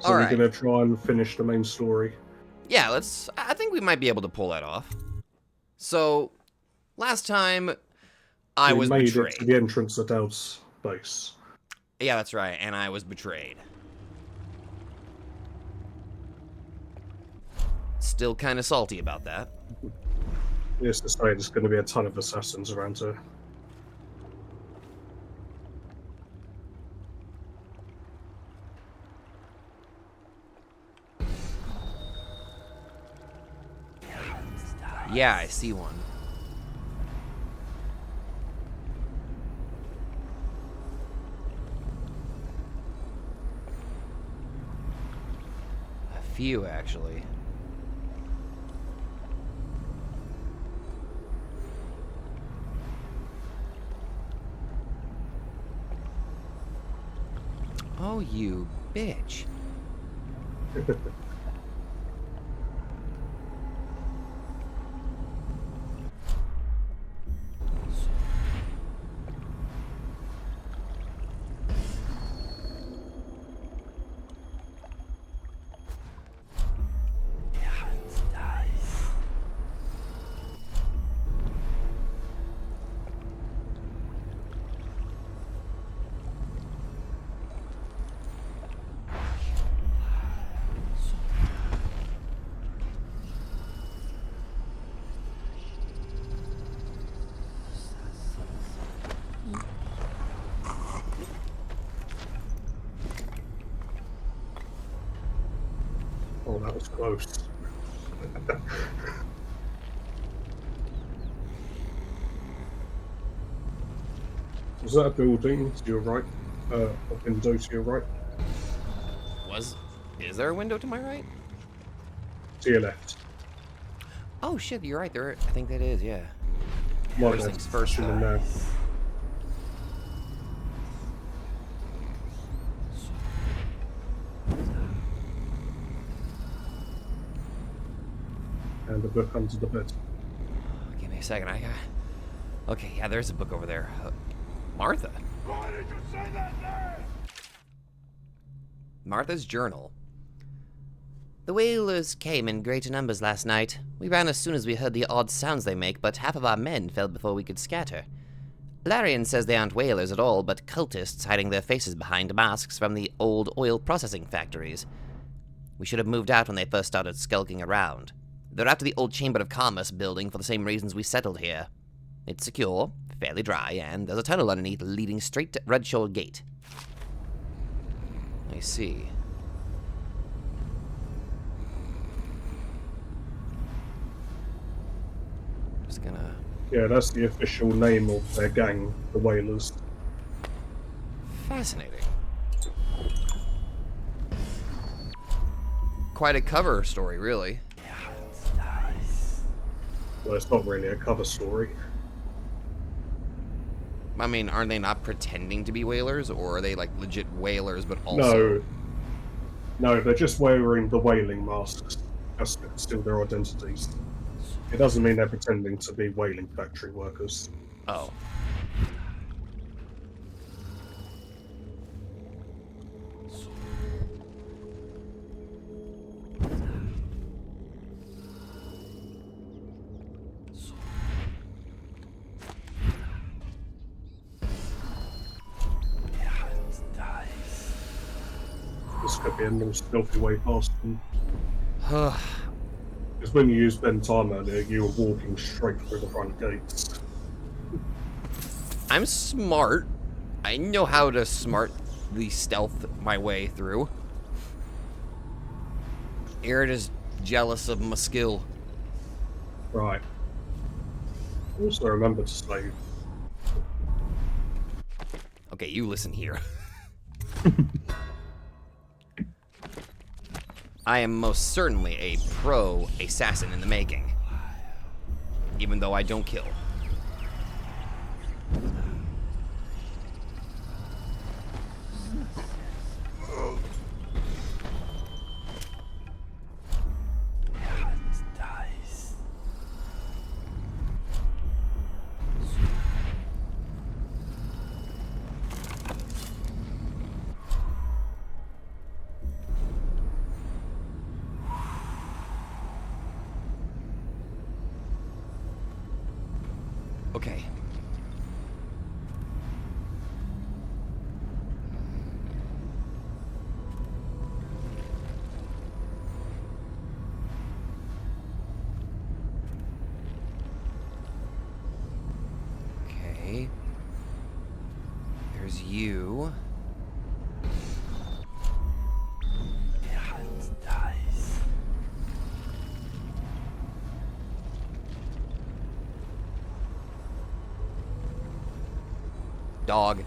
So All we're right. gonna try and finish the main story. Yeah, I think we might be able to pull that off. So, last time I We was made it to betrayed. the entrance at Daud's base. Yeah, that's right, and I was betrayed. Still kind of salty about that. Needless to say, there's going to be a ton of assassins around here. Yeah, I see one. A few, actually. Oh, you bitch. Oh, that was close. Was that a building to your right? A window to your right? Is there a window to my right? To your left. Oh shit, you're right. There, I think that is. Yeah. My First bad. things first, Shouldn't have though. known. And the book under the bed. Give me a second. Okay, yeah, there's a book over there. Martha. Why did you say that name? Martha's journal. The whalers came in great numbers last night. We ran as soon as we heard the odd sounds they make, but half of our men fell before we could scatter. Larian says they aren't whalers at all, but cultists hiding their faces behind masks from the old oil processing factories. We should have moved out when they first started skulking around. They're after the old Chamber of Commerce building for the same reasons we settled here. It's secure, fairly dry, and there's a tunnel underneath leading straight to Redshore Gate. I see. Just gonna... Yeah, that's the official name of their gang, the Whalers. Fascinating. Quite a cover story, really. Well, it's not really a cover story. I mean, aren't they not pretending to be whalers, or are they like legit whalers, but also... No, they're just wearing the whaling masks. That's still their identities. It doesn't mean they're pretending to be whaling factory workers. Oh. This could be a more stealthy way past them. Because when you used Ben time earlier, you were walking straight through the front gates. I'm smart. I know how to smartly stealth my way through. Arid is jealous of my skill. Right. Also remember to save. Okay, you listen here. I am most certainly a pro assassin in the making. Even though I don't kill. Okay. Okay. There's you. Dog.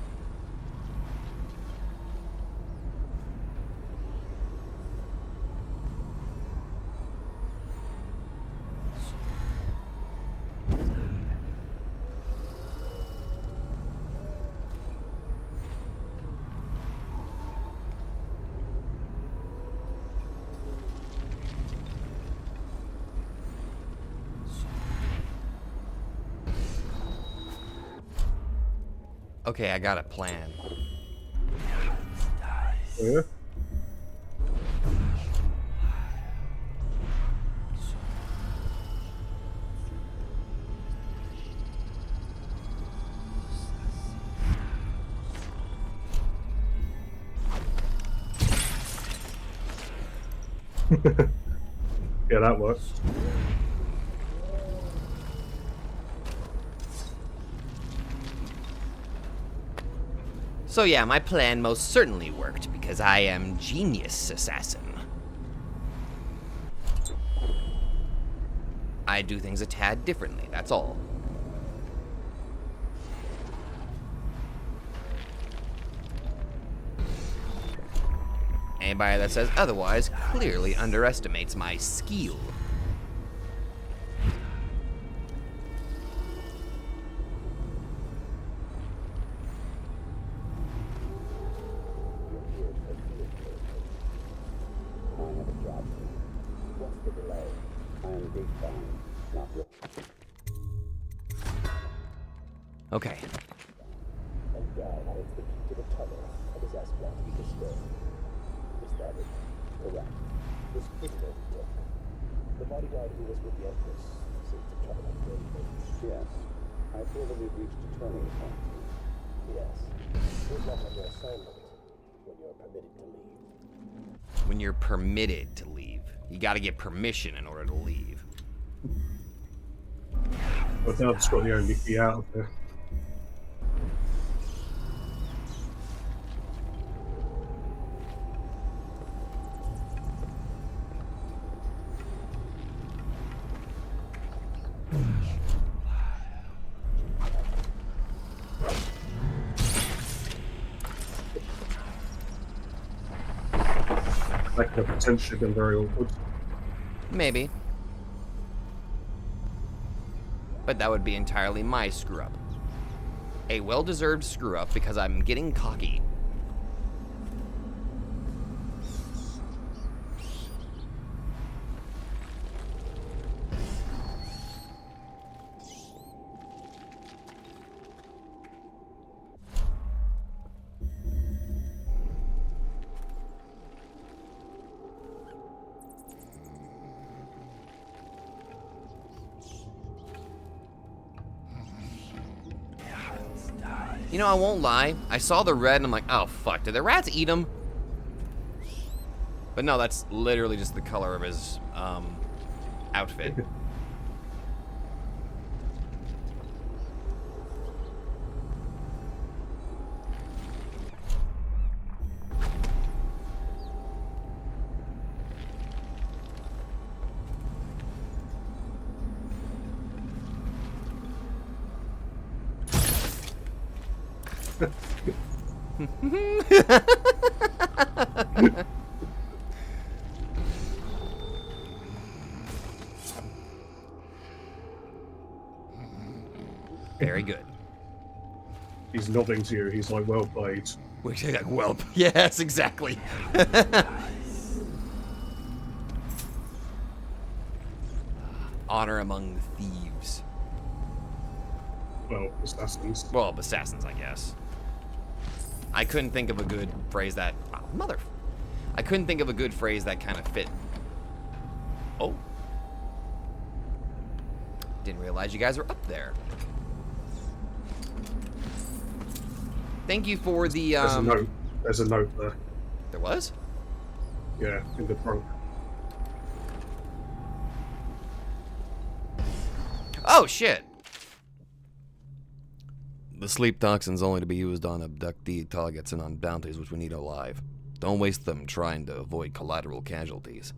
Okay, I got a plan. Yeah. Yeah, that works. So yeah, my plan most certainly worked because I am genius assassin. I do things a tad differently, that's all. Anybody that says otherwise clearly underestimates my skill. Okay. And Daud holds the key to the tunnel and is asked not to be disturbed. Is that it? Correct. This prisoner we took. The bodyguard who was with the Empress seems to travel at great age. Yes. I feel that we've reached a turning point. Yes. Good luck on your assignment when you're permitted to leave. When you're permitted to leave. You gotta get permission in order to leave. But Daud's got the only key out of there. That could have potentially been very awkward. Maybe. But that would be entirely my screw-up. A well-deserved screw-up because I'm getting cocky. You know, I won't lie. I saw the red and I'm like, oh fuck, did the rats eat him? But no, that's literally just the color of his outfit. Very good. He's nodding to you. He's like, well played. We say like, well, yes, exactly. Honor among thieves. Well, assassins. Well, assassins, I guess. I couldn't think of a good phrase that... Oh, mother... I couldn't think of a good phrase that kind of fit. Oh. Didn't realize you guys were up there. Thank you for the, There's a note. There's a note there. There was? Yeah, in the trunk. Oh, shit! The sleep toxin's only to be used on abductee targets and on bounties which we need alive. Don't waste them trying to avoid collateral casualties.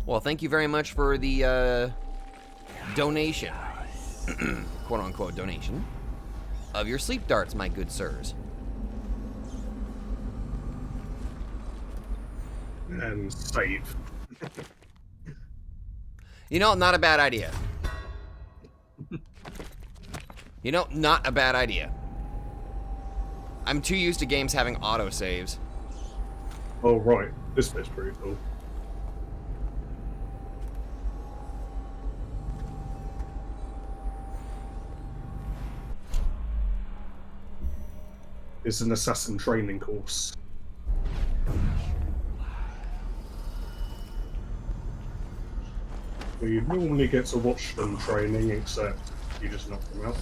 Well, thank you very much for the, donation. Quote-unquote donation. Of your sleep darts, my good sirs. And save. You know, not a bad idea. You know, not a bad idea. I'm too used to games having autosaves. Oh, right. This bit's pretty cool. It's an assassin training course. We normally get to watch them training, except you just knock them out.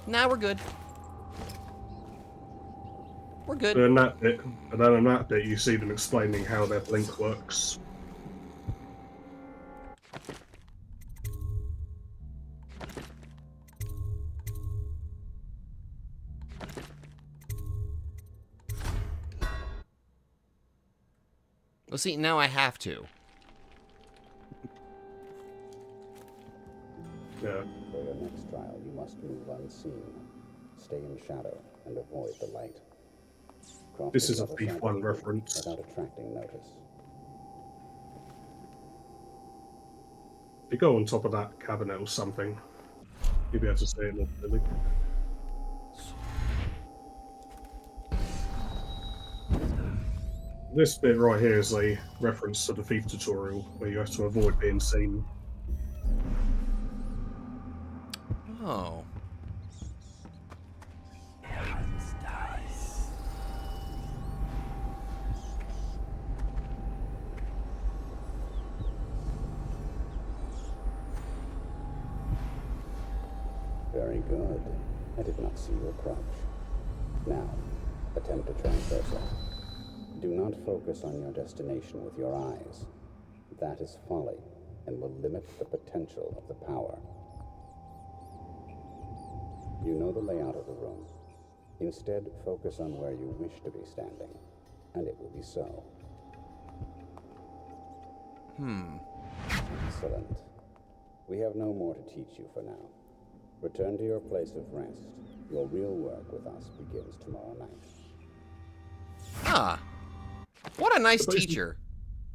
Nah, we're good. We're good. And then in that bit, you see them explaining how their blink works. Well, see, now I have to. Yeah. For your next trial, you must move unseen, stay in shadow, and avoid the light. Cross This the is a other Thief side 1 of the room reference. without attracting notice. If you go on top of that cabinet or something, you'll be able to see it more clearly. This bit right here is a reference to the Thief tutorial, where you have to avoid being seen. Oh. Very good. I did not see you approach. Now, attempt a transversal. Do not focus on your destination with your eyes. That is folly, and will limit the potential of the power. You know the layout of the room. Instead, focus on where you wish to be standing, and it will be so. Excellent. We have no more to teach you for now. Return to your place of rest. Your real work with us begins tomorrow night. Ah. What a nice Supposedly- teacher.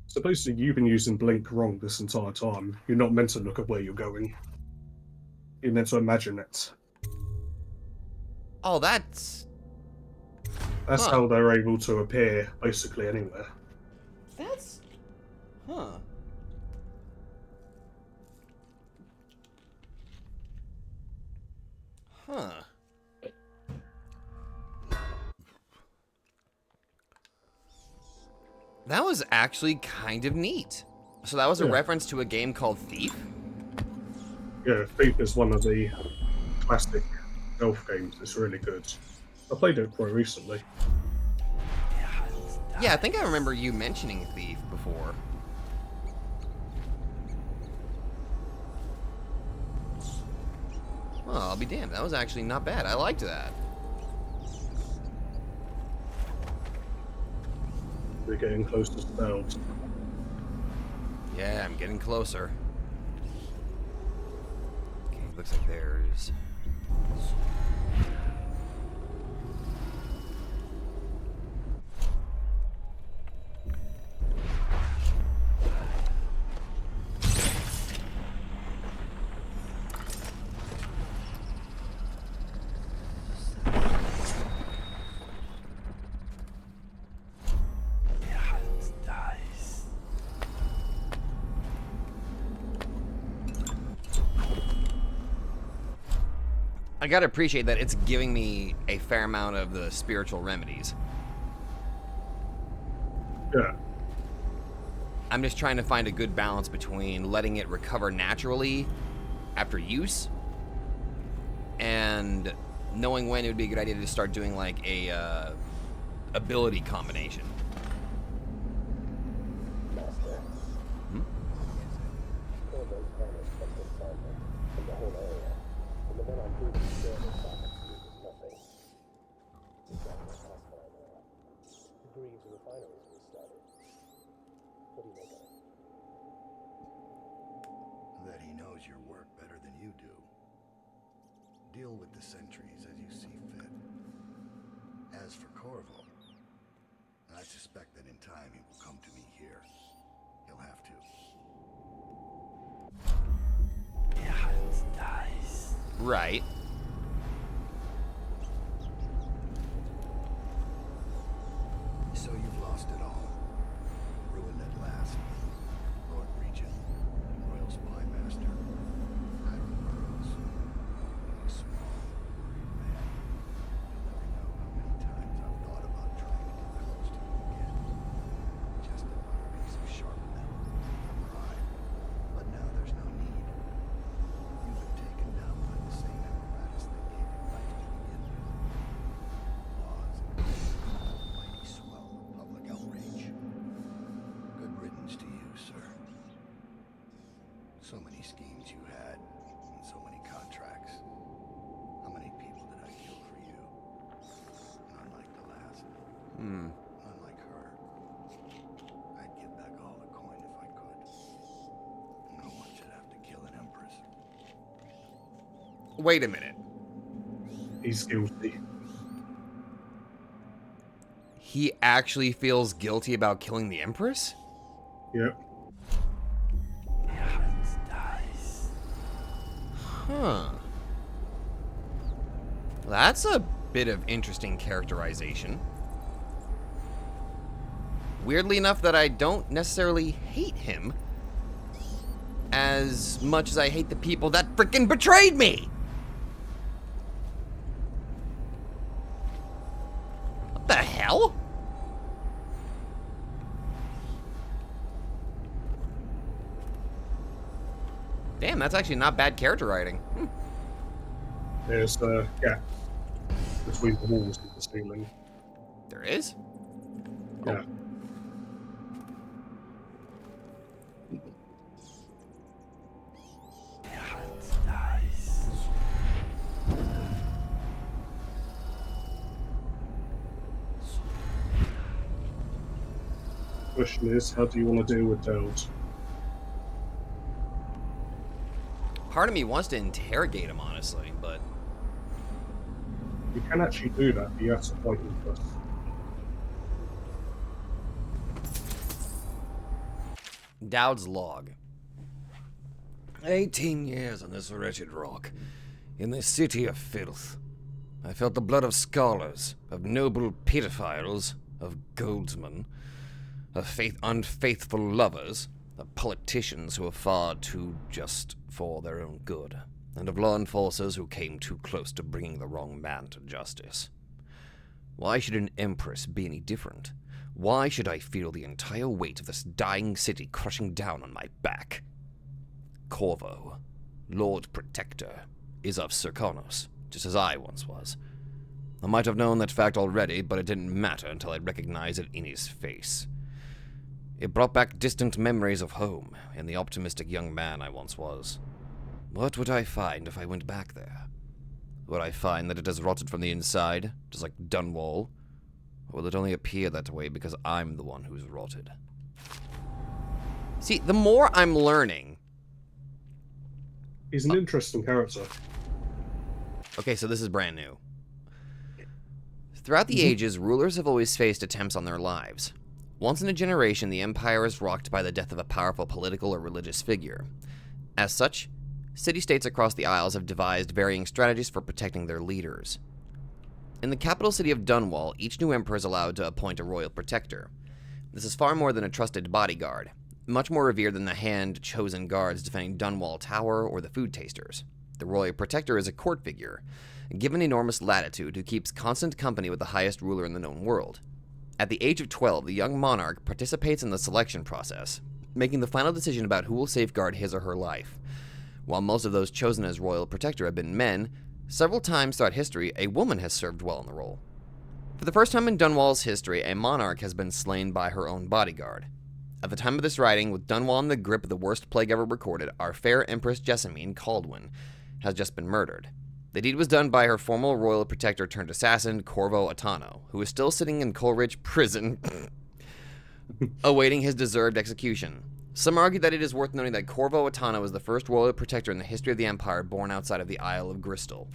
Supposedly you've been using Blink wrong this entire time. You're not meant to look at where you're going. You're meant to imagine it. Oh, that's That's how they're able to appear basically anywhere. That's... Huh. Huh. That was actually kind of neat. So that was a Yeah. reference to a game called Thief? Yeah, Thief is one of the classic elf games. It's really good. I played it quite recently. Yeah, I think I remember you mentioning Thief before. Well, I'll be damned. That was actually not bad. I liked that. We're getting close to Daud. Yeah, I'm getting closer. Okay, looks like there's... I gotta appreciate that it's giving me a fair amount of the spiritual remedies. Yeah. I'm just trying to find a good balance between letting it recover naturally after use and knowing when it would be a good idea to start doing like a ability combination. Master. Hmm? Kororo's vanished from consignment from the whole area, and the men on duty scared their pockets needed nothing. We've got no past mine now. The Greaves refineries restarted. What do you make of it? That he knows your work better than you do. Deal with the sentries as you see fit. As for Kororo, I suspect that in time he will come to me here. He'll have to. Right. So you've lost it all. Ruined at last. Lord Regent, Royal Spy Master, Arin Burroughs. You small, worried man. You'll never know how many times I've thought about trying to get close to you again. Just about a piece of sharp metal. Pride. But now there's no need. You've been taken down by the same apparatus that gave you life to begin with. Laws and mighty swell of public outrage. Good riddance to you, sir. So many schemes you had, and so many contracts. How many people did I kill for you? None like the last. None like her. I'd give back all the coin if I could. No one should have to kill an empress. Wait a minute. He's guilty. He actually feels guilty about killing the Empress? Yep. Huh. That's a bit of interesting characterization. Weirdly enough that I don't necessarily hate him as much as I hate the people that frickin' betrayed me! What the hell? Damn, that's actually not bad character writing. There's a gap between the walls and the ceiling. There is? Yeah. Question is, how do you want to deal with Daud? Part of me wants to interrogate him, honestly, but You can actually do that, but you have to fight him first. Daud's log. 18 years on this wretched rock, in this city of filth. I felt the blood of scholars, of noble pedophiles, of goldsmen, of unfaithful lovers, of politicians who are far too just for their own good, and of law enforcers who came too close to bringing the wrong man to justice. Why should an empress be any different? Why should I feel the entire weight of this dying city crushing down on my back? Corvo, Lord Protector, is of Serkonos, just as I once was. I might have known that fact already, but it didn't matter until I recognized it in his face. It brought back distant memories of home and the optimistic young man I once was. What would I find if I went back there? Would I find that it has rotted from the inside, just like Dunwall? Or will it only appear that way because I'm the one who's rotted? See, the more I'm learning... He's an interesting character. Okay, so this is brand new. Throughout the ages, rulers have always faced attempts on their lives. Once in a generation, the empire is rocked by the death of a powerful political or religious figure. As such, city-states across the Isles have devised varying strategies for protecting their leaders. In the capital city of Dunwall, each new emperor is allowed to appoint a royal protector. This is far more than a trusted bodyguard, much more revered than the hand-chosen guards defending Dunwall Tower or the food tasters. The royal protector is a court figure, given enormous latitude who keeps constant company with the highest ruler in the known world. At the age of 12, the young monarch participates in the selection process, making the final decision about who will safeguard his or her life. While most of those chosen as royal protector have been men, several times throughout history, a woman has served well in the role. For the first time in Dunwall's history, a monarch has been slain by her own bodyguard. At the time of this writing, with Dunwall in the grip of the worst plague ever recorded, our fair Empress Jessamine Caldwin has just been murdered. The deed was done by her former royal protector turned assassin, Corvo Attano, who is still sitting in Coleridge Prison, awaiting his deserved execution. Some argue that it is worth noting that Corvo Attano is the first royal protector in the history of the Empire born outside of the Isle of Gristle.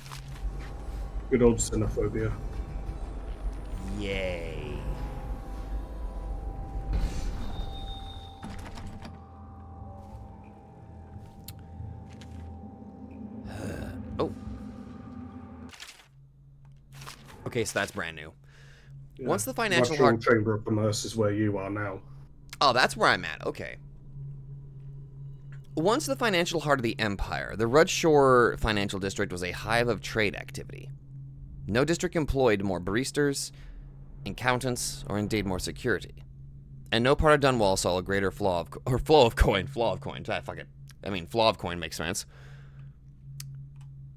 Good old xenophobia. Yay. Oh. Okay, so that's brand new. Yeah. Once the financial Natural Chamber of Commerce is where you are now. Oh, that's where I'm at. Okay. Once the financial heart of the Empire, the Rudshore Financial District was a hive of trade activity. No district employed more baristas, accountants, or indeed more security. And no part of Dunwall saw a greater flow of coin. Flaw of coin. Fuck it. I mean, flaw of coin makes sense.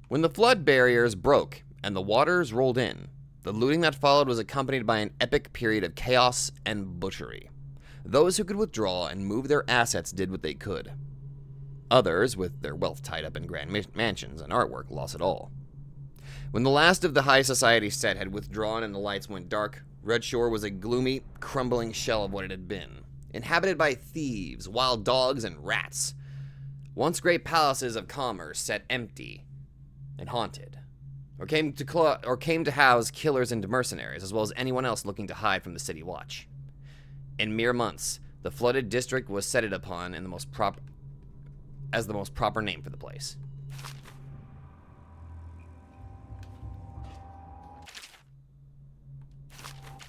When the flood barriers broke and the waters rolled in, the looting that followed was accompanied by an epic period of chaos and butchery. Those who could withdraw and move their assets did what they could. Others, with their wealth tied up in grand mansions and artwork, lost it all. When the last of the high society set had withdrawn and the lights went dark, Redshore was a gloomy, crumbling shell of what it had been, inhabited by thieves, wild dogs, and rats. Once great palaces of commerce sat empty and haunted, or came to house killers and mercenaries, as well as anyone else looking to hide from the city watch. In mere months, the flooded district was set upon in the most proper name for the place.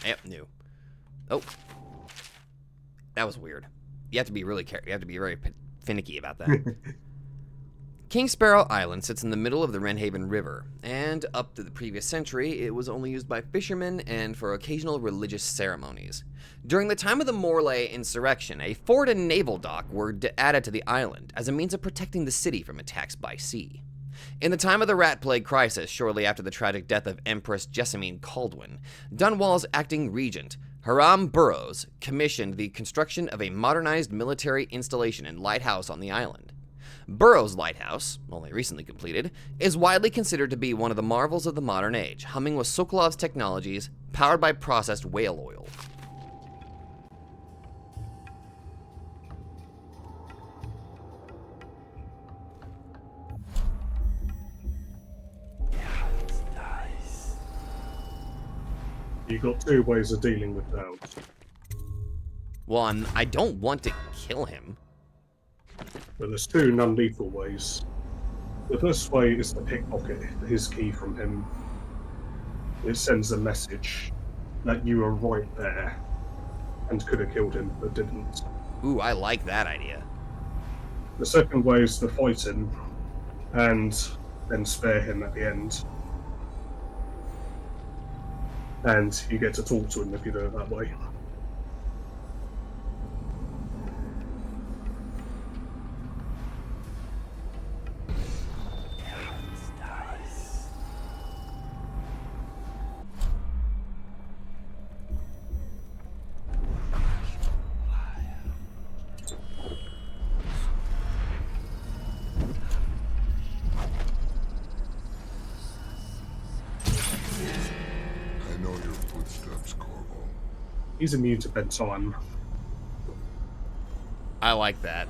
Yep, new. Oh, that was weird. You have to be really careful. You have to be very finicky about that. King Sparrow Island sits in the middle of the Wrenhaven River, and up to the previous century, it was only used by fishermen and for occasional religious ceremonies. During the time of the Morley insurrection, a fort and naval dock were added to the island as a means of protecting the city from attacks by sea. In the time of the Rat Plague crisis, shortly after the tragic death of Empress Jessamine Caldwin, Dunwall's acting regent, Hiram Burroughs, commissioned the construction of a modernized military installation and lighthouse on the island. Burroughs Lighthouse, only recently completed, is widely considered to be one of the marvels of the modern age, humming with Sokolov's technologies, powered by processed whale oil. You've got two ways of dealing with Daud. Well, I don't want to kill him. But there's two non-lethal ways. The first way is to pickpocket his key from him. It sends a message that you were right there and could have killed him, but didn't. Ooh, I like that idea. The second way is to fight him and then spare him at the end. And you get to talk to him if you do it that way. He's immune to bedtime. I like that.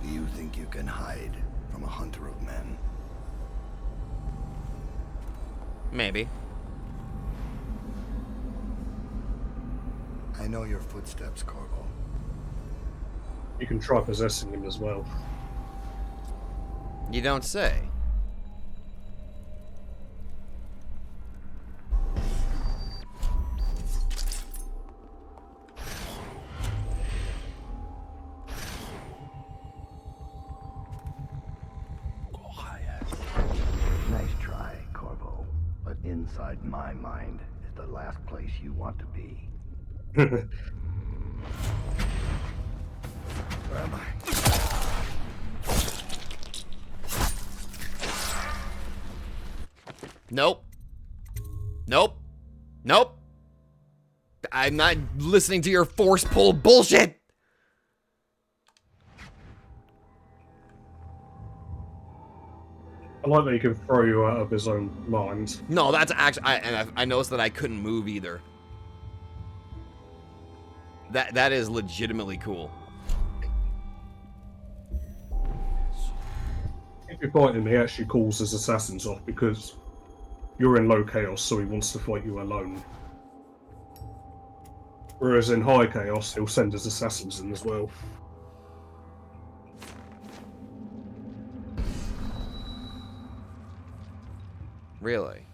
Do you think you can hide from a hunter of men? Maybe. I know your footsteps, Corvo. You can try possessing him as well. You don't say. Nice try, Corvo. But inside my mind, it the last place you want to be. It Where am I? Nope. Nope. Nope. I'm not listening to your force pull bullshit. I like that he can throw you out of his own mind. No, that's actually, I noticed that I couldn't move either. That is legitimately cool. If you fight him, he actually calls his assassins off because you're in low chaos, so he wants to fight you alone. Whereas in high chaos, he'll send his assassins in as well. Really?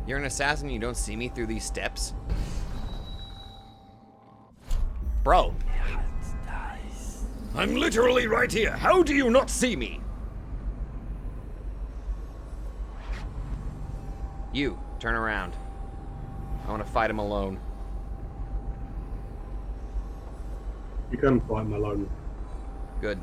You're an assassin and you don't see me through these steps? Bro. I'm literally right here. How do you not see me? You, turn around. I want to fight him alone. You can fight him alone. Good.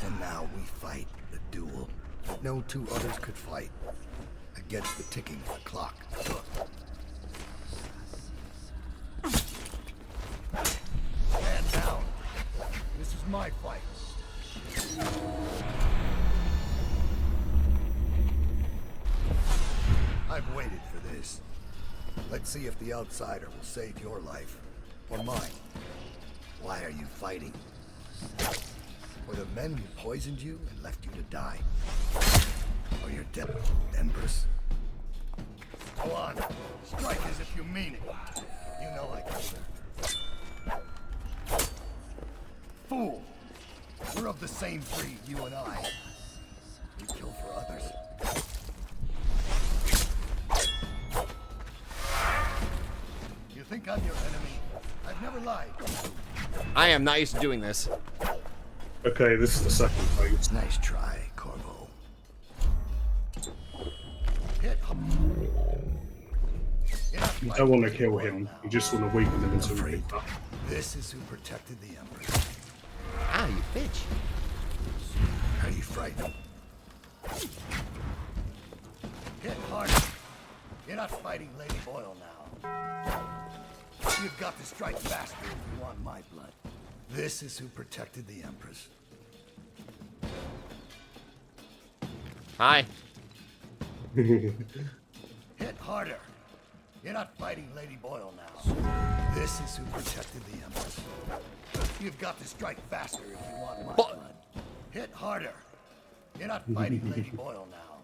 And now we fight the duel that no two others could fight against the ticking clock. Stand down. This is my fight. I've waited for this. Let's see if the outsider will save your life or mine. Why are you fighting? For the men who poisoned you and left you to die? Or your dead Empress? Go on, strike as if you mean it. You know I can. Fool! We're of the same breed, you and I. We kill for others. You think I'm your enemy? I've never lied. I am not used to doing this. Okay, this is the second phase. Nice try, Corvo. Hit. You don't want to kill him, you just want to weaken him until you beat up. This is who protected the Empress. Ah, you bitch. Are you frightened? Hit harder. You're not fighting Lady Boyle now. You've got to strike faster if you want my blood. This is who protected the Empress. Hi. Hit harder. You're not fighting Lady Boyle now. This is who protected the Empress. You've got to strike faster if you want my blood. Hit harder. You're not fighting Lady Boyle now.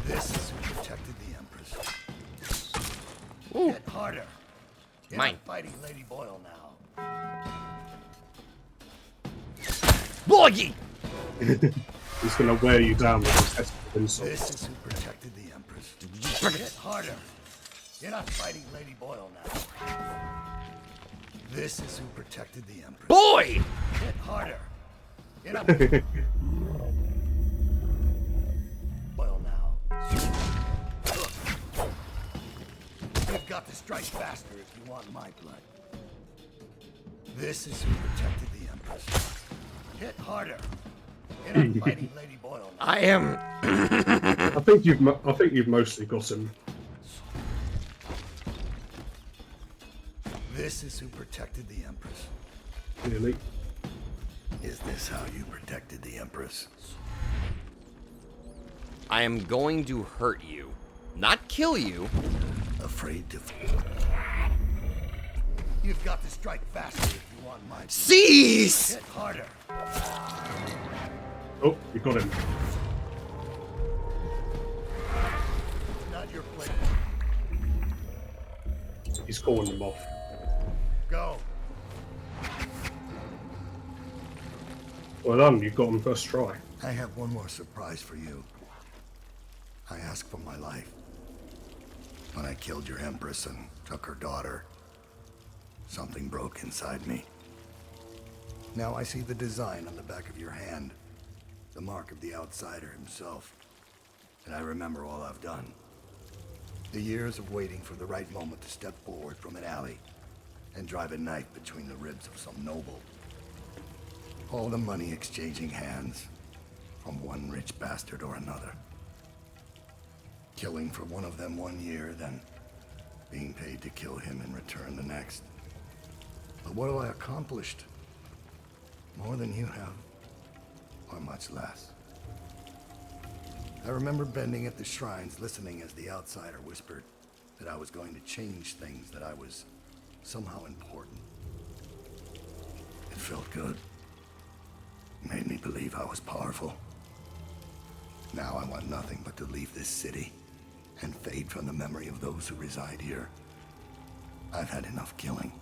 This is who protected the Empress. Ooh. Hit harder. You're Mine. not fighting Lady Boyle now. Boy! He's going to wear you down with his test of insult. This is who protected the Empress. Hit harder. You're not fighting Lady Boyle now. This is who protected the Empress. Boy! Hit harder. You're not Boyle now. You've got to strike faster if you want my blood. This is who protected the Empress. Hit harder. You're not fighting Lady Boyle now. I am. I think you've mostly got him. This is who protected the Empress. Really. Is this how you protected the Empress? I am going to hurt you, not kill you. Afraid to... You've got to strike faster if you want my... Cease! Hit harder. Oh, you got him. Not your place. He's calling them off. Go. Well done, you got him first try. I have one more surprise for you. I asked for my life. When I killed your Empress and took her daughter, something broke inside me. Now I see the design on the back of your hand, the mark of the outsider himself. And I remember all I've done. The years of waiting for the right moment to step forward from an alley and drive a knife between the ribs of some noble. All the money exchanging hands from one rich bastard or another. Killing for one of them 1 year, then being paid to kill him in return the next. But what have I accomplished? More than you have, or much less. I remember bending at the shrines, listening as the outsider whispered that I was going to change things, that I was somehow important. It felt good. It made me believe I was powerful. Now I want nothing but to leave this city and fade from the memory of those who reside here. I've had enough killing.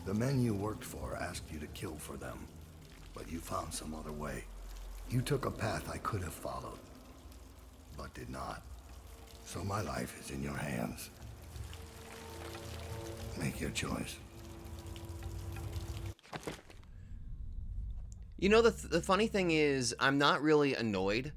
The men you worked for asked you to kill for them, but you found some other way. You took a path I could have followed, but did not. So my life is in your hands. Make your choice. You know, the funny thing is, I'm not really annoyed,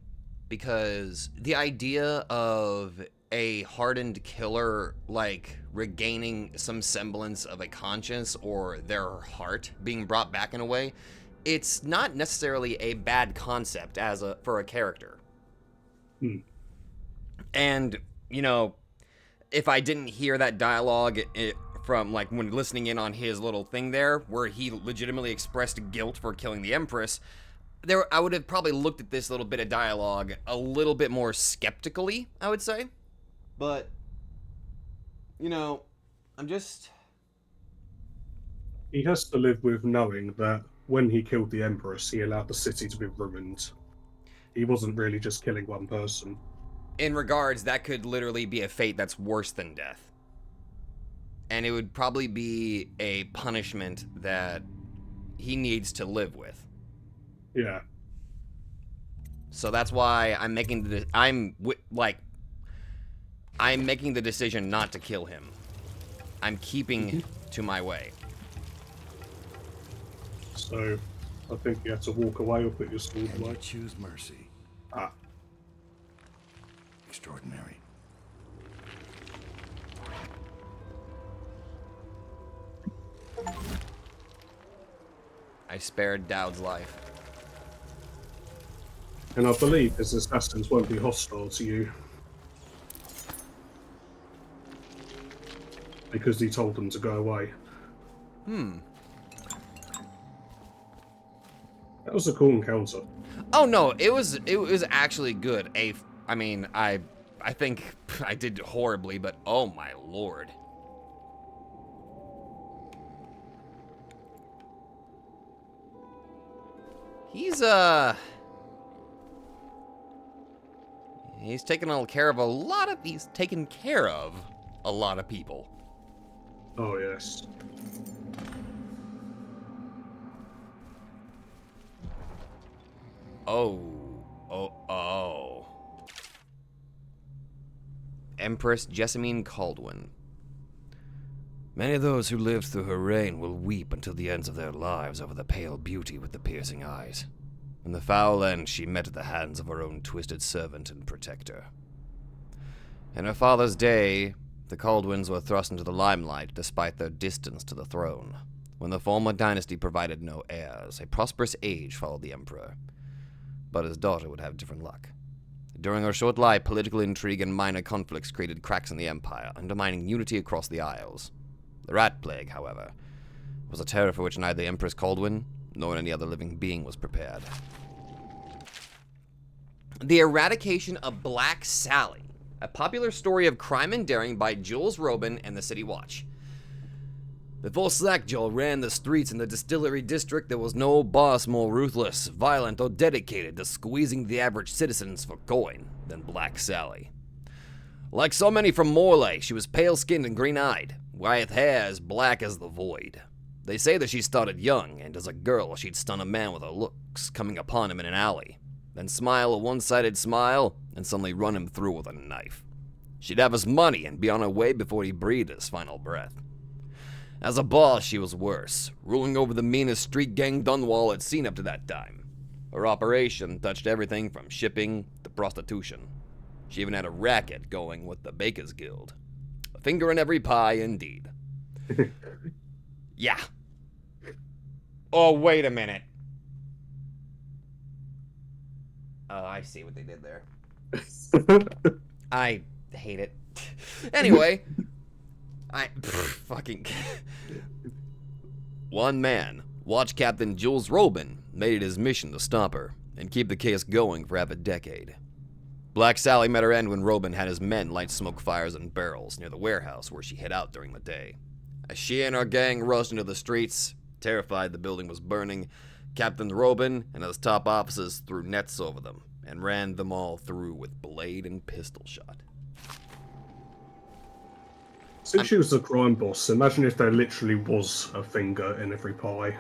because the idea of a hardened killer, like, regaining some semblance of a conscience or their heart being brought back in a way, it's not necessarily a bad concept for a character. And, you know, if I didn't hear that dialogue from, like, when listening in on his little thing there, where he legitimately expressed guilt for killing the Empress, I would have probably looked at this little bit of dialogue a little bit more skeptically, I would say. But, you know, I'm just... He has to live with knowing that when he killed the Empress, he allowed the city to be ruined. He wasn't really just killing one person. In regards, that could literally be a fate that's worse than death. And it would probably be a punishment that he needs to live with. Yeah. So that's why I'm making the decision not to kill him. I'm keeping to my way. So, I think you have to walk away or put your sword And you away. choose mercy. Ah. Extraordinary. I spared Daud's life. And I believe his assassins won't be hostile to you. Because he told them to go away. That was a cool encounter. Oh no, it was actually good. I think I did horribly, but oh my lord. He's taken care of a lot of people. Oh, yes. Oh. Empress Jessamine Caldwin. Many of those who lived through her reign will weep until the ends of their lives over the pale beauty with the piercing eyes. In the foul end she met at the hands of her own twisted servant and protector. In her father's day, the Caldwins were thrust into the limelight despite their distance to the throne. When the former dynasty provided no heirs, a prosperous age followed the emperor. but his daughter would have different luck. During her short life, political intrigue and minor conflicts created cracks in the empire, undermining unity across the Isles. The Rat Plague, however, was a terror for which neither Empress Kaldwin nor any other living being was prepared. The Eradication of Black Sally, a popular story of crime and daring by Jules Robin and the City Watch. Before Slackjaw ran the streets in the distillery district, there was no boss more ruthless, violent, or dedicated to squeezing the average citizens for coin than Black Sally. Like so many from Morley, she was pale-skinned and green-eyed, with hair as black as the void. They say that she started young, and as a girl she'd stun a man with her looks, coming upon him in an alley, then smile a one-sided smile, and suddenly run him through with a knife. She'd have his money and be on her way before he breathed his final breath. As a boss, she was worse, ruling over the meanest street gang Dunwall had seen up to that time. Her operation touched everything from shipping to prostitution. She even had a racket going with the Bakers Guild. A finger in every pie, indeed. Yeah. Oh, wait a minute. Oh, I see what they did there. I hate it. Anyway, fucking... One man, Watch Captain Jules Robin, made it his mission to stop her and keep the case going for half a decade. Black Sally met her end when Robin had his men light smoke fires in barrels near the warehouse where she hid out during the day. As she and her gang rushed into the streets, terrified the building was burning, Captain Robin and his top officers threw nets over them and ran them all through with blade and pistol shot. Since she was the crime boss, imagine if there literally was a finger in every pie.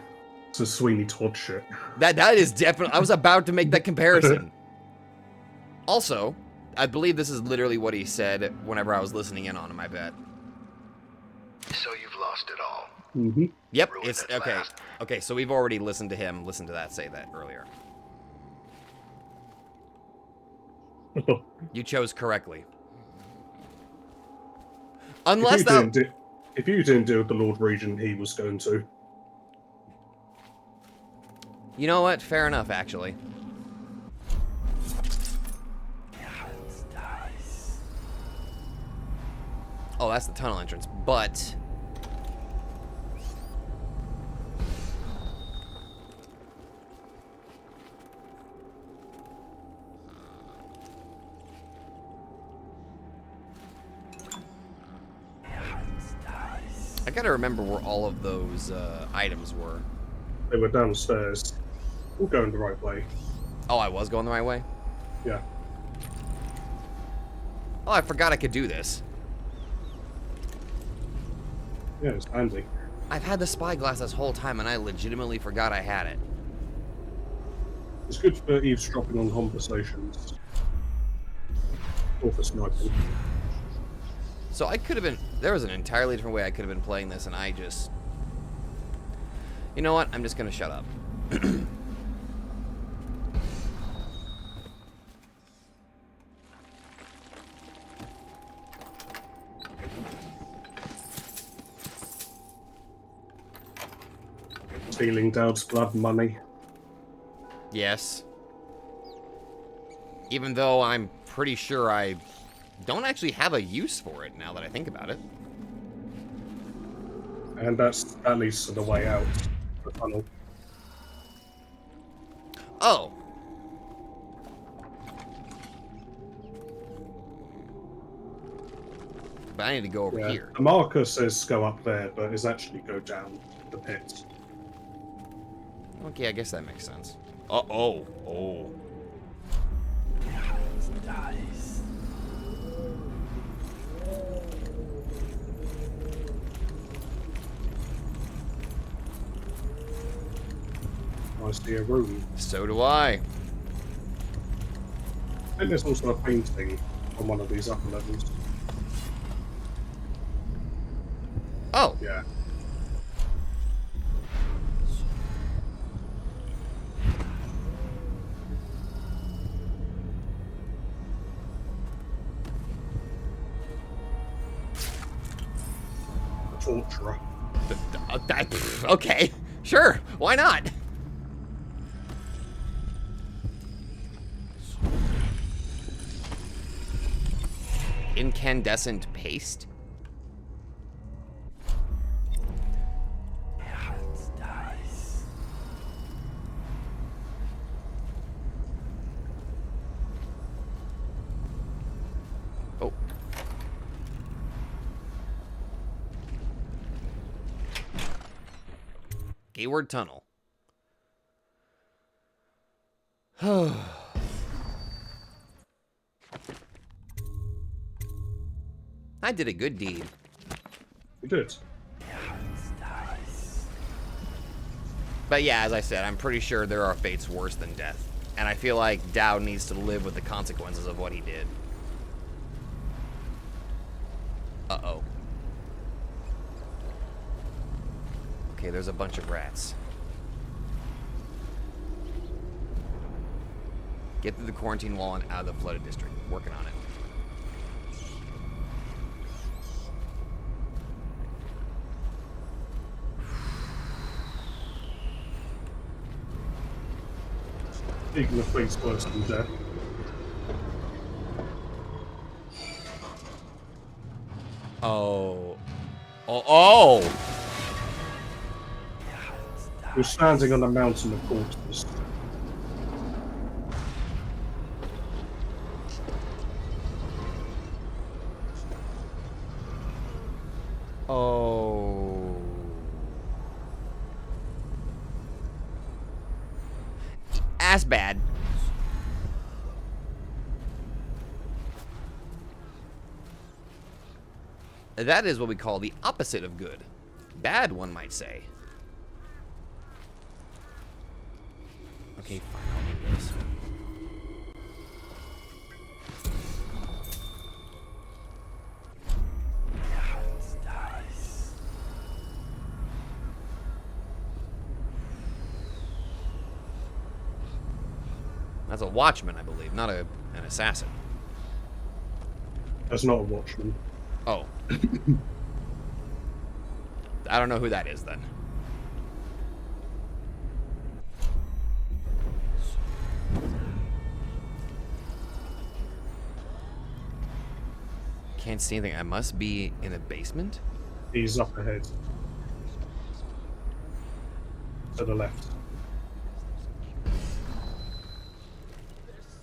It's a Sweeney Todd shit. That is definitely... I was about to make that comparison. Also, I believe this is literally what he said whenever I was listening in on him, I bet. So you've lost it all. Mm-hmm. Yep, Ruined it's... at Okay, last. okay, so we've already listened to him listen to that say that earlier. You chose correctly. Unless If you didn't do the Lord Regent, he was going to. You know what? Fair enough, actually. Oh, that's the tunnel entrance, but... I gotta remember where all of those items were. They were downstairs. We're going the right way. Oh, I was going the right way? Yeah. Oh, I forgot I could do this. Yeah, it's handy. I've had the spyglass this whole time, and I legitimately forgot I had it. It's good for eavesdropping on conversations. Or for sniping. So I could have been... There was an entirely different way I could have been playing this, and I just... You know what? I'm just gonna shut up. Stealing Daud's blood money. Yes. Even though I'm pretty sure I don't actually have a use for it now that I think about it. And that leads to the way out. The tunnel. Oh. But I need to go over Yeah. here. The marker says go up there, but it's actually go down the pit. Okay, I guess that makes sense. Oh. I see a room. So do I. I think there's also a painting on one of these upper levels. Oh. Yeah. A torturer. Okay. Sure. Why not? incandescent paste? Oh. Gayward Tunnel. I did a good deed. You did. But yeah, as I said, I'm pretty sure there are fates worse than death. And I feel like Daud needs to live with the consequences of what he did. Uh-oh. Okay, there's a bunch of rats. Get through the quarantine wall and out of the flooded district. Working on it. Speaking of things worse than death, Oh. Oh! you're standing on a mountain of corpses. Oh. As bad. That is what we call the opposite of good. Bad, one might say. Okay, fine, I'll do this. That's a watchman, I believe, not an assassin. That's not a watchman. Oh. I don't know who that is, then. Can't see anything. I must be in a basement? He's up ahead. To the left.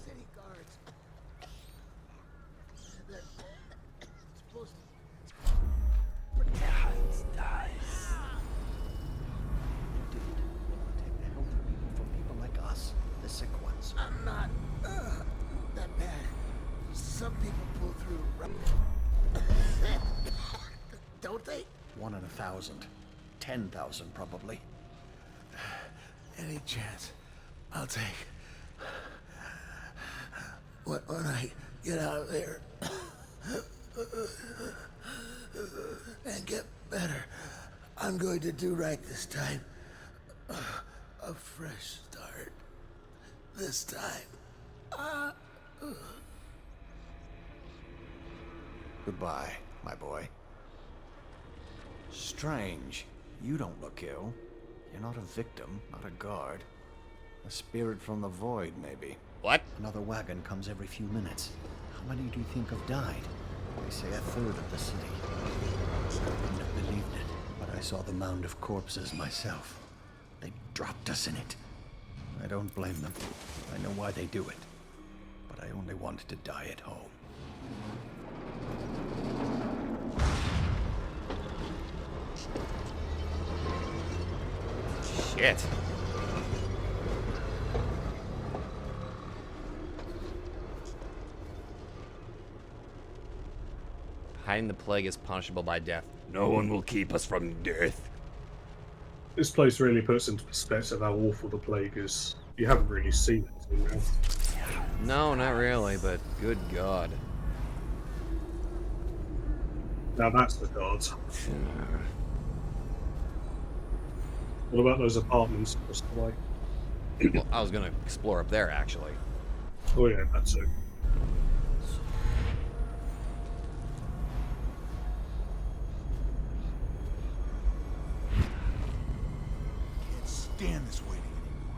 City guards. They're supposed to protect us. Protect the healthy people from people like us, the sick ones. I'm not that bad. Some people pull through. Don't they? 1 in 1,000. 10,000 probably. Any chance I'll take. When I get out of there and get better, I'm going to do right this time. A fresh start. This time. Goodbye, my boy. Strange. You don't look ill. You're not a victim, not a guard. A spirit from the void, maybe. What? Another wagon comes every few minutes. How many do you think have died? They say 1/3 of the city. I wouldn't have believed it, but I saw the mound of corpses myself. They dropped us in it. I don't blame them. I know why they do it. But I only wanted to die at home. Shit. Hiding the plague is punishable by death. No one will keep us from death. This place really puts into perspective how awful the plague is. You haven't really seen it, you know. No, not really, but good God. Now that's the gods. What about those apartments across the way? Well, I was gonna explore up there, actually. Oh yeah, that's it. Can't stand this waiting anymore.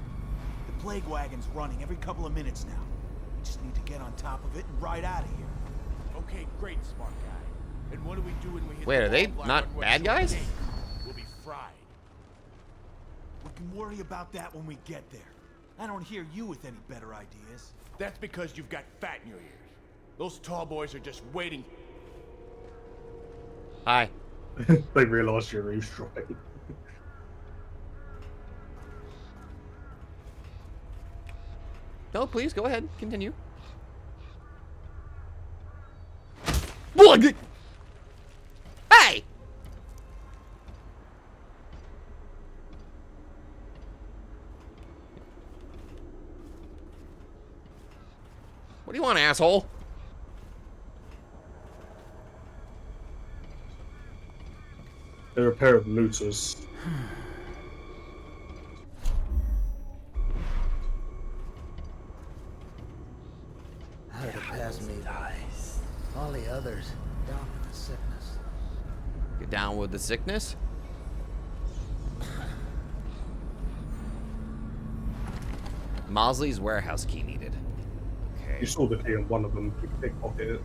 The plague wagon's running every couple of minutes now. We just need to get on top of it and ride out of here. Okay, great, smart guy. And what do we do when we hit Wait, the are they wall block not on bad West guys? Shore Gate? We'll be fried. We can worry about that when we get there. I don't hear you with any better ideas. That's because you've got fat in your ears. Those tall boys are just waiting. Hi. They realise you're eavesdropping. No, please go ahead. Continue. Hey! What do you want, asshole? They're a pair of looters. How did it pass me? All the others down with the sickness. Get down with the sickness. Mosley's warehouse key needed. You Okay. saw the key on one of them. You pickpocket it.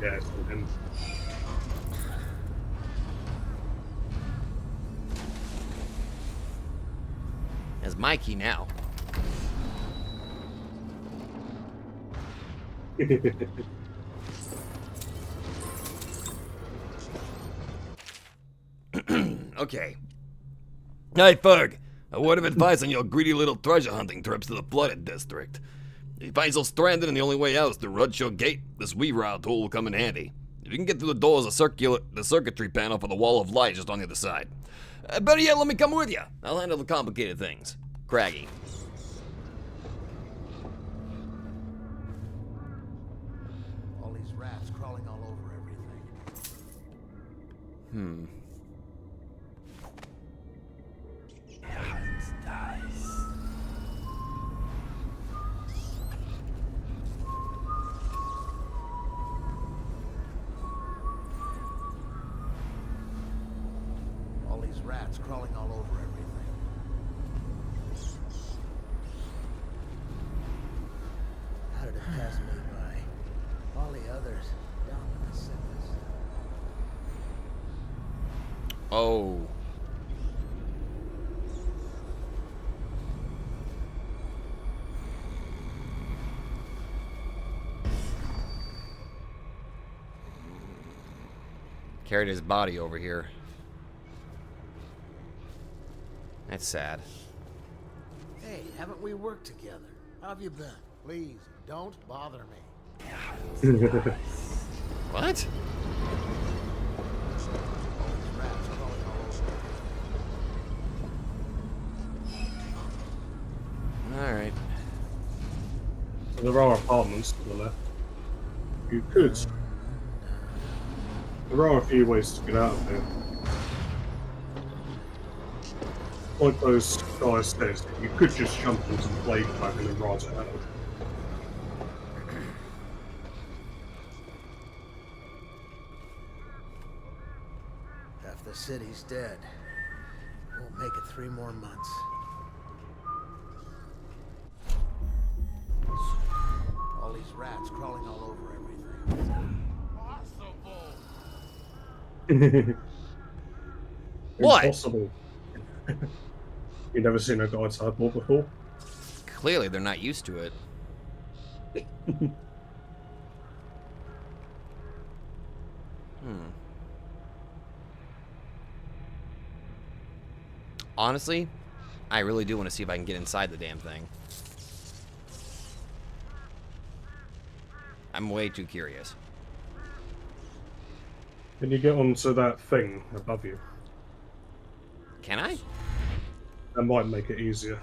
Yeah, it's on him. That's my key now. Okay. Hey, Ferg. A word of advice on your greedy little treasure hunting trips to the flooded district. If you find yourself stranded and the only way out is through Rudshore Gate, this Weaver tool will come in handy. If you can get through the doors, the circuitry panel for the wall of light just on the other side. Better yet, let me come with you. I'll handle the complicated things. Craggy. All these rats crawling all over everything. All these rats crawling all over everything. How did it pass me by? All the others down with the sickness. Oh. Carried his body over here. That's sad. Hey, haven't we worked together? How have you been? Please, don't bother me. What? Rats crawling all over. Alright. So there are apartments to the left. You could. There are a few ways to get out of here. Like those guys said, you could just jump into the plague wagon and ride it out. Half the city's dead. Won't make it 3 more months. All these rats crawling all over everything. What? Impossible. You never seen a guide sideboard before? Clearly they're not used to it. Honestly, I really do want to see if I can get inside the damn thing. I'm way too curious. Can you get onto that thing above you? Can I? That might make it easier.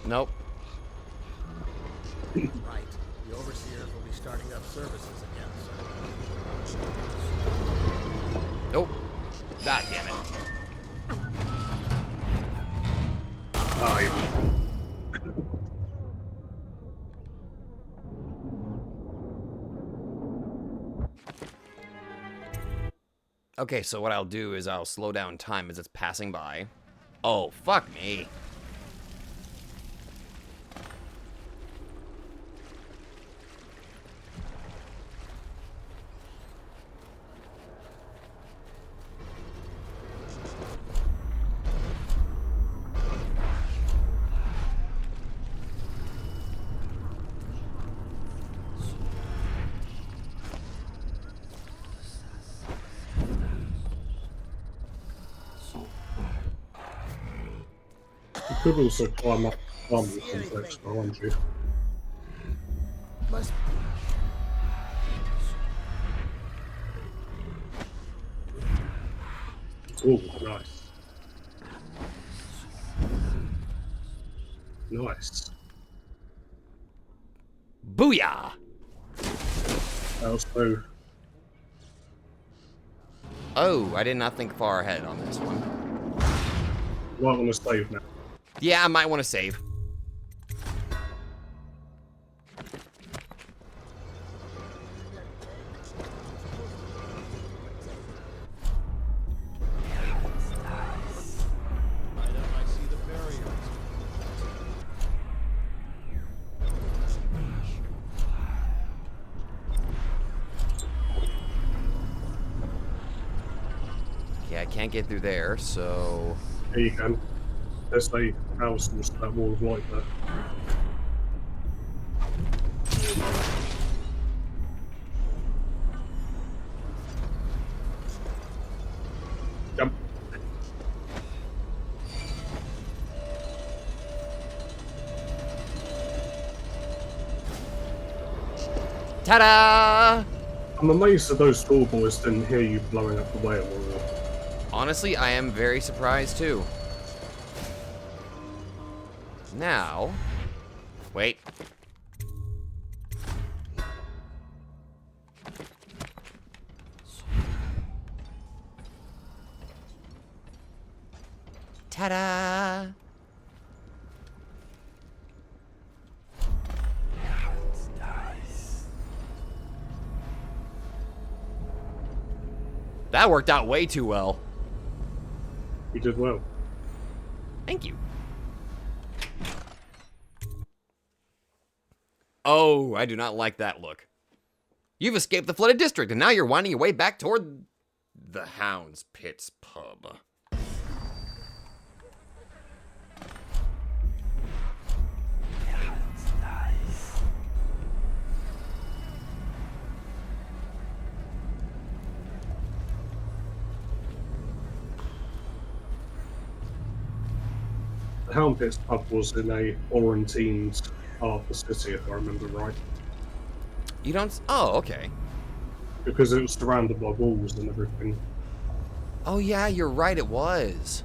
Nope. Right. The overseers will be starting up services again soon. Nope. God damn it. Okay, so what I'll do is I'll slow down time as it's passing by. Oh, fuck me. You could also climb up the farming complex behind you. Must Oh, nice. Nice. Booyah! Also, Oh, I did not think far ahead on this one. you might want to save now. Yeah, I might want to save. Okay, I can't get through there, so... Here you can. There's a house and that wall of light there. Jump. Ta-da! I'm amazed that those school boys didn't hear you blowing up the whale or... Honestly, I am very surprised too. Now... Wait. Ta-da! That worked out way too well. You did well. Thank you. Oh, I do not like that look. You've escaped the flooded district, and now you're winding your way back toward the Hound's Pits pub. The Hound Pits pub was in a quarantined part of the city, if I remember right. You don't... Oh, okay. Because it was surrounded by walls and everything. Oh, yeah, you're right, it was.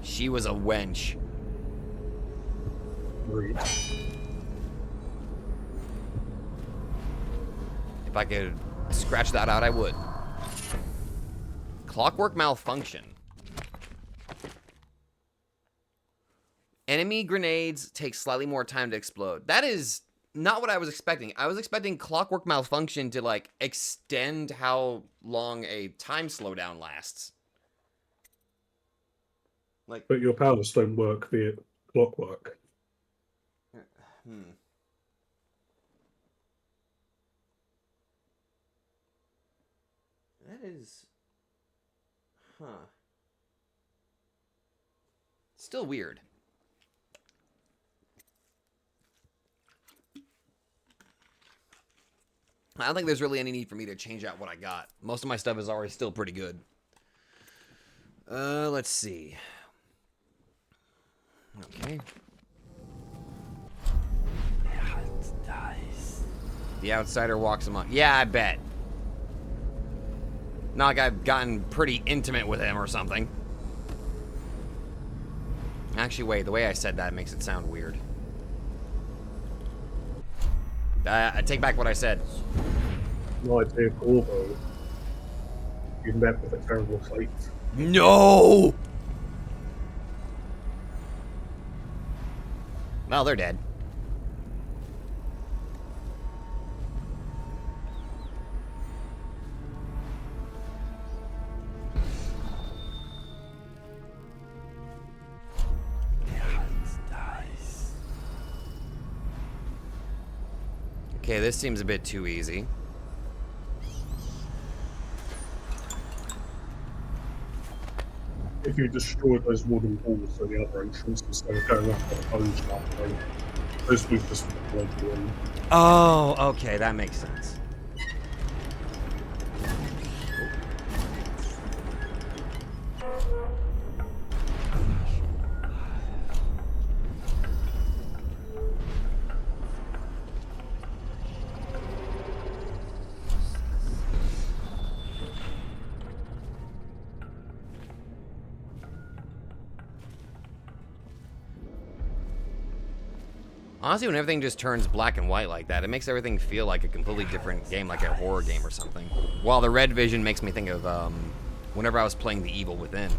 She was a wench. Agreed. If I could scratch that out, I would. Clockwork malfunction. Enemy grenades take slightly more time to explode. That is not what I was expecting. I was expecting clockwork malfunction to, like, extend how long a time slowdown lasts. Like, But your powers don't work via clockwork. That is... Huh. Still weird. I don't think there's really any need for me to change out what I got. Most of my stuff is already still pretty good. Let's see. Okay. The outsider walks among... Yeah, I bet. Not like I've gotten pretty intimate with him or something. Actually, wait. The way I said that makes it sound weird. I take back what I said. No idea, Kororo. You met with a terrible fate. No! Well, they're dead. Okay, this seems a bit too easy. If you destroy those wooden walls at the other entrance instead of going up the bone shaft way, those would just flood you in. Oh, okay, that makes sense. Honestly, when everything just turns black and white like that, it makes everything feel like a completely different game, like a horror game or something. While the red vision makes me think of whenever I was playing The Evil Within.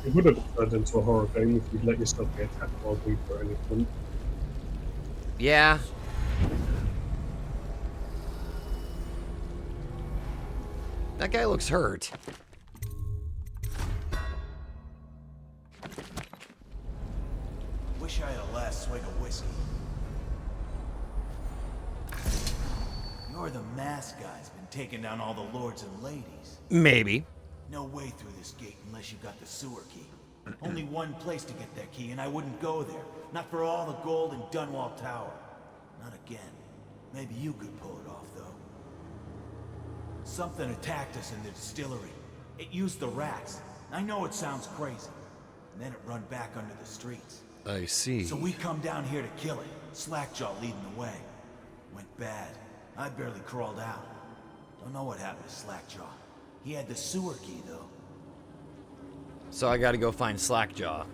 It would have turned into a horror game if you'd let yourself get attacked while we for anything. Yeah. That guy looks hurt. Wish I had a last swig of whiskey. You're the masked guy's been taking down all the lords and ladies. Maybe. No way through this gate unless you got the sewer key. Only one place to get that key, and I wouldn't go there. Not for all the gold in Dunwall Tower. Not again. Maybe you could pull it off, though. Something attacked us in the distillery. It used the rats. I know it sounds crazy. And then it run back under the streets. I see. So we come down here to kill it. Slackjaw leading the way. Went bad. I barely crawled out. Don't know what happened to Slackjaw. He had the sewer key, though. So I gotta go find Slackjaw.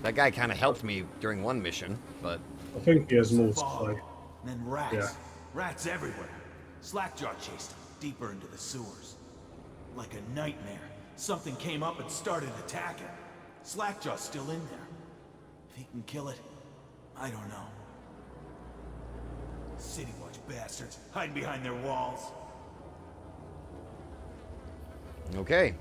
That guy kind of helped me during one mission, but... I think he has more to Fog. say. And then rats. Yeah. Rats everywhere. Slackjaw chased him deeper into the sewers. Like a nightmare. Something came up and started attacking. Slackjaw's still in there. If he can kill it, I don't know. City Watch bastards hiding behind their walls. Okay.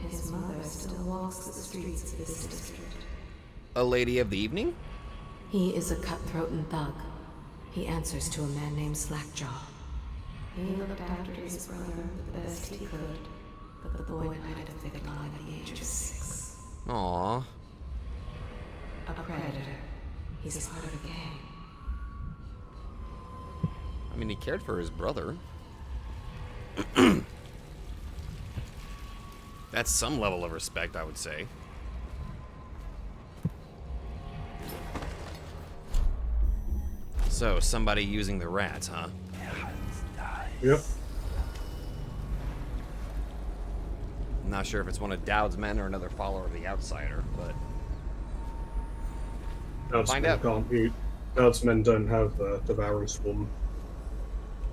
His mother still walks the streets of this district. A lady of the evening? He is a cutthroat and thug. He answers to a man named Slackjaw. He looked after his brother the best he could, but the boy died of victim at the age of 6. Aww. A predator. He's part of a gang. I mean, he cared for his brother. That's some level of respect, I would say. So, somebody using the rats, huh? Yep. I'm not sure if it's one of Daud's men or another follower of the Outsider, but... Daud's Find men out. can't eat. Daud's men don't have devouring swarm.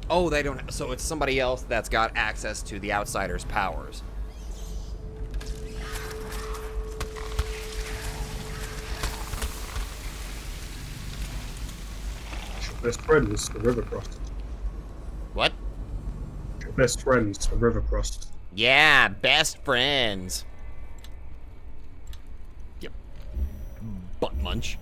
Oh, they don't... So it's somebody else that's got access to the Outsider's powers. Best friends, the river crust. What? Your best friends, the river crust. Yeah, best friends. Yep. Butt munch.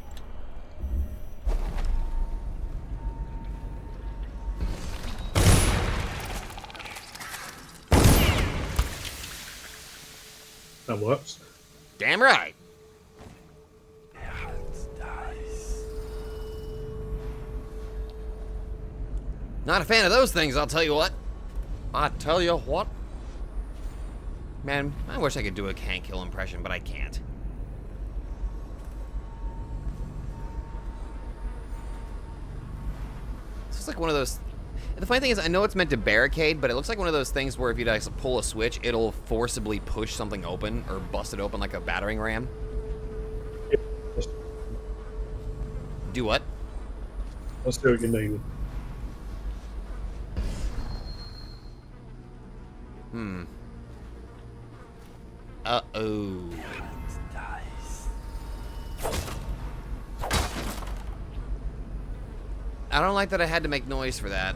That works. Damn right. Not a fan of those things, I'll tell you what. I tell you what. Man, I wish I could do a Can't Kill impression, but I can't. This is like one of those... The funny thing is, I know it's meant to barricade, but it looks like one of those things where if you like pull a switch, it'll forcibly push something open, or bust it open like a battering ram. Do what? Let's do what you mean. Uh-oh. I don't like that I had to make noise for that.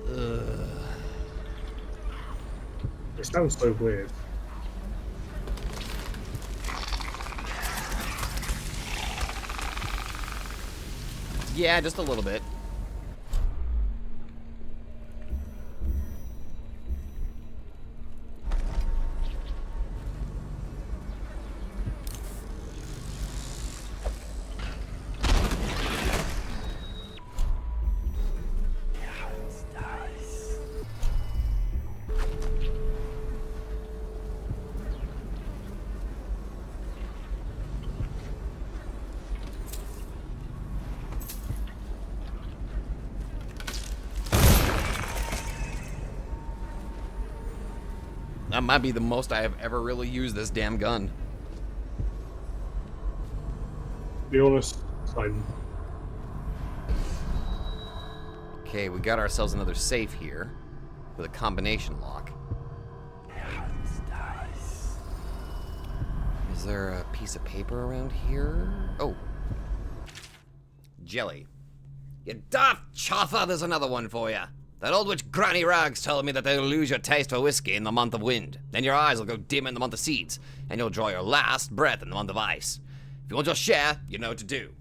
Ugh. sounds so weird. Yeah, just a little bit. That might be the most I have ever really used this damn gun. To be honest, I'm Okay, we got ourselves another safe here with a combination lock. Is there a piece of paper around here? Oh. Jelly. You daft chaffer, there's another one for you. That old witch Granny Rags told me that you'll lose your taste for whiskey in the month of wind. Then your eyes will go dim in the month of seeds, and you'll draw your last breath in the month of ice. If you want your share, you know what to do.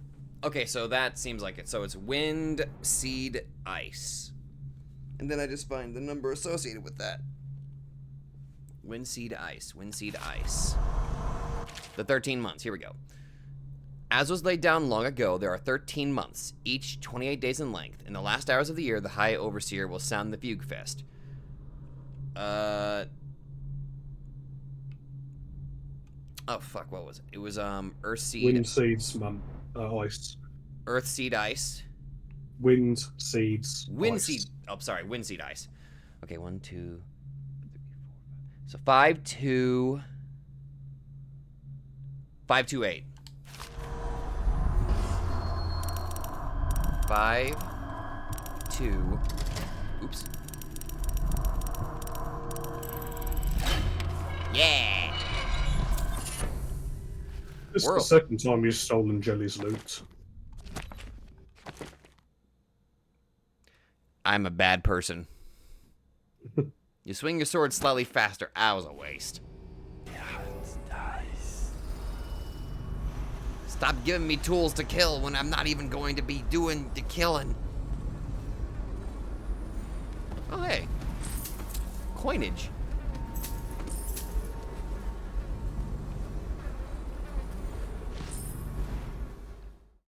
Okay, so that seems like it. So it's wind, seed, ice. And then I just find the number associated with that. Wind, seed, ice. Wind, seed, ice. The 13 months. Here we go. As was laid down long ago, there are 13 months, each 28 days in length. In the last hours of the year, the High Overseer will sound the Fugue Fest. Oh, fuck, what was it? It was, Earth Seed... wind, seeds, ice. Earth Seed, Ice. Wind, seeds, Wind ice. Seed... Oh, sorry, Wind Seed, Ice. Okay, 1, 2, 3, 4, 5. So 5, 2... 5, 2, 8. 5, 2, oops. Yeah! This is the World. second time you've stolen Jelly's loot. I'm a bad person. You swing your sword slightly faster. I was a waste. Stop giving me tools to kill when I'm not even going to be doing the killing. Oh, hey. Coinage.